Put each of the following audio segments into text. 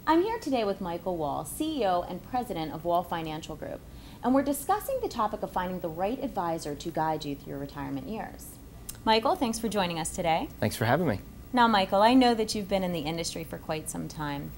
I'm here today with Michael Wall, CEO and President of Wall Financial Group, and we're discussing the topic of finding the right advisor to guide you through your retirement years. Michael, thanks for joining us today. Thanks for having me. Now, Michael, I know that you've been in the industry for quite some time.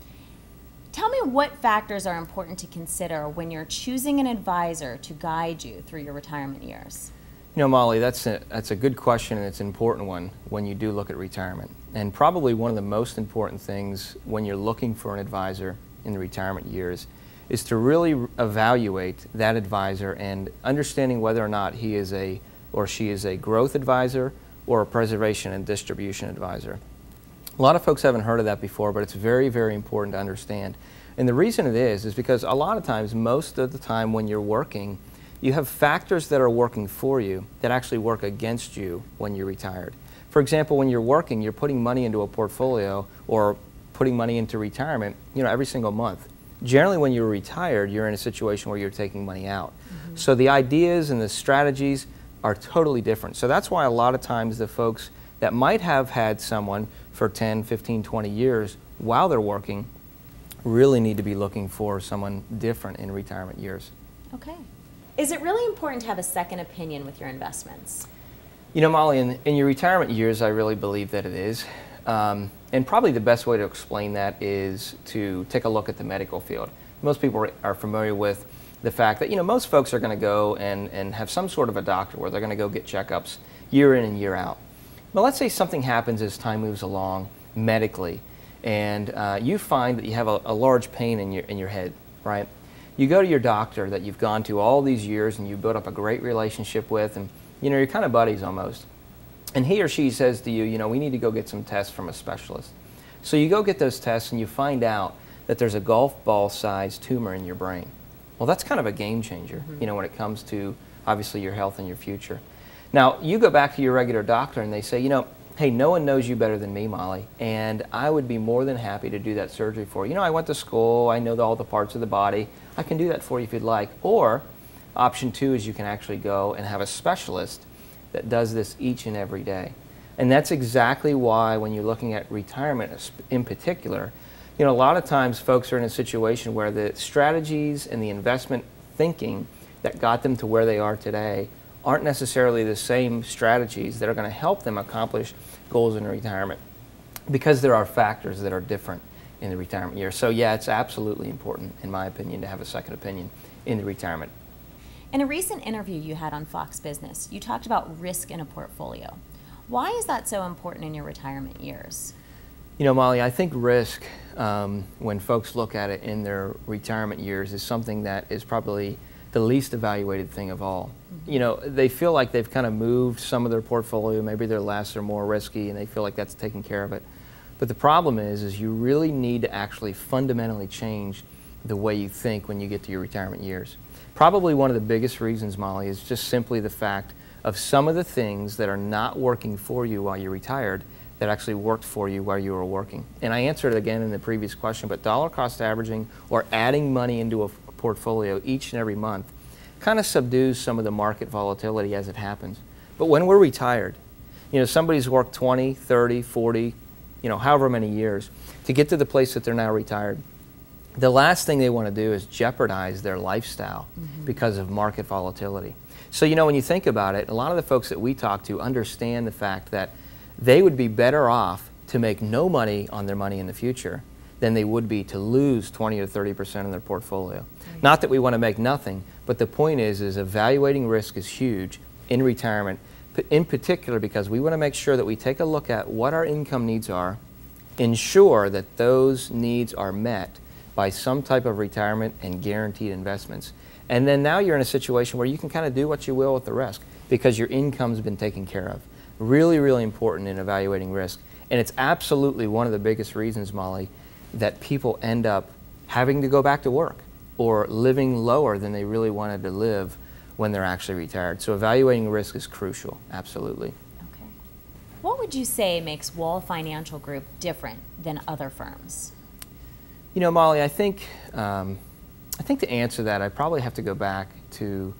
Tell me what factors are important to consider when you're choosing an advisor to guide you through your retirement years. You know, Molly, that's a good question, and it's an important one when you do look at retirement. And probably one of the most important things when you're looking for an advisor in the retirement years is to really evaluate that advisor and understanding whether or not he is or she is a growth advisor or a preservation and distribution advisor. A lot of folks haven't heard of that before, but it's very, very important to understand. And the reason it is because a lot of times, most of the time when you're working, you have factors that are working for you that actually work against you when you're retired. For example, when you're working, you're putting money into a portfolio or putting money into retirement, every single month. Generally, when you're retired, you're in a situation where you're taking money out. So the ideas and the strategies are totally different. So that's why a lot of times the folks that might have had someone for 10, 15, 20 years while they're working really need to be looking for someone different in retirement years. Okay. Is it really important to have a second opinion with your investments? You know, Molly, in your retirement years, I really believe that it is. And probably the best way to explain that is to take a look at the medical field. Most people are familiar with the fact that, most folks are going to go and have some sort of a doctor where they're going to go get checkups year in and year out. But let's say something happens as time moves along medically, and you find that you have a large pain in your head, right? You go to your doctor that you've gone to all these years and you built up a great relationship with, and you're kind of buddies almost. And he or she says to you, we need to go get some tests from a specialist. So you go get those tests and you find out that there's a golf ball sized tumor in your brain. Well, that's kind of a game changer, when it comes to obviously your health and your future. Now, you go back to your regular doctor and they say, hey, no one knows you better than me, Molly, and I would be more than happy to do that surgery for you. I went to school, I know all the parts of the body, I can do that for you if you'd like. Or option two is you can actually go and have a specialist that does this each and every day. And that's exactly why when you're looking at retirement in particular, a lot of times folks are in a situation where the strategies and the investment thinking that got them to where they are today aren't necessarily the same strategies that are going to help them accomplish goals in retirement, because there are factors that are different in the retirement year. So yeah, it's absolutely important, in my opinion, to have a second opinion in the retirement. In a recent interview you had on Fox Business, you talked about risk in a portfolio. Why is that so important in your retirement years? Molly, I think risk, when folks look at it in their retirement years, is something that is probably the least evaluated thing of all. They feel like they've kind of moved some of their portfolio, maybe they're less or more risky, and they feel like that's taking care of it. But the problem is you really need to actually fundamentally change the way you think when you get to your retirement years. Probably one of the biggest reasons, Molly, is just simply the fact of some of the things that are not working for you while you're retired that actually worked for you while you were working. And I answered it again in the previous question, but dollar cost averaging or adding money into a portfolio each and every month kind of subdues some of the market volatility as it happens. But when we're retired, somebody's worked 20, 30, 40, however many years to get to the place that they're now retired. The last thing they want to do is jeopardize their lifestyle because of market volatility. So, when you think about it, a lot of the folks that we talk to understand the fact that they would be better off to make no money on their money in the future than they would be to lose 20 or 30% of their portfolio. Right. Not that we want to make nothing, but the point is evaluating risk is huge in retirement, in particular because we want to make sure that we take a look at what our income needs are, ensure that those needs are met by some type of retirement and guaranteed investments. And then now you're in a situation where you can kind of do what you will with the risk because your income's been taken care of. Really, really important in evaluating risk. And it's absolutely one of the biggest reasons, Molly, that people end up having to go back to work or living lower than they really wanted to live when they're actually retired. So evaluating risk is crucial, absolutely. Okay. What would you say makes Wall Financial Group different than other firms? Molly, I think to answer that, I probably have to go back to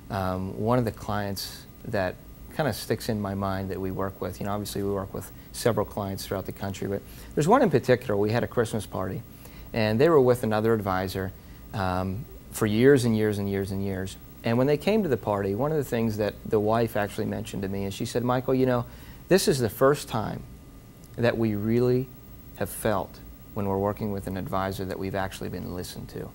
one of the clients that kind of sticks in my mind that we work with. Obviously we work with several clients throughout the country, but there's one in particular. We had a Christmas party, and they were with another advisor for years and years and years and years. And when they came to the party, one of the things that the wife actually mentioned to me is she said, Michael, you know, this is the first time that we really have felt when we're working with an advisor that we've actually been listened to.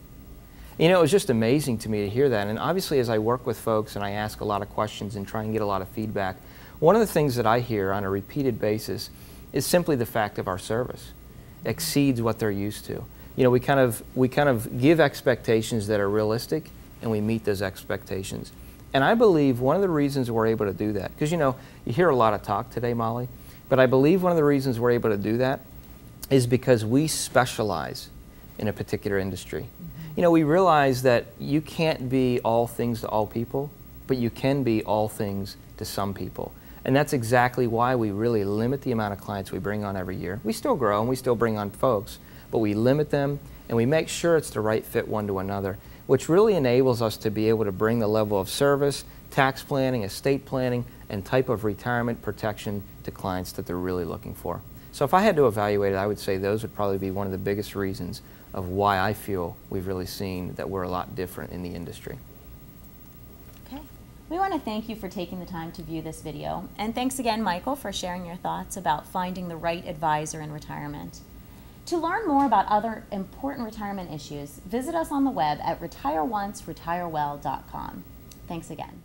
You know, it was just amazing to me to hear that. And obviously, as I work with folks and I ask a lot of questions and try and get a lot of feedback, one of the things that I hear on a repeated basis is simply the fact of our service exceeds what they're used to. You know, we kind of give expectations that are realistic, and we meet those expectations. And I believe one of the reasons we're able to do that, because you know, you hear a lot of talk today, Molly, but I believe one of the reasons we're able to do that is because we specialize in a particular industry. You know, we realize that you can't be all things to all people, but you can be all things to some people. And that's exactly why we really limit the amount of clients we bring on every year. We still grow and we still bring on folks, but we limit them and we make sure it's the right fit one to another, which really enables us to be able to bring the level of service, tax planning, estate planning, and type of retirement protection to clients that they're really looking for. So if I had to evaluate it, I would say those would probably be one of the biggest reasons of why I feel we've really seen that we're a lot different in the industry. Okay. We want to thank you for taking the time to view this video. And thanks again, Michael, for sharing your thoughts about finding the right advisor in retirement. To learn more about other important retirement issues, visit us on the web at retireonceretirewell.com. Thanks again.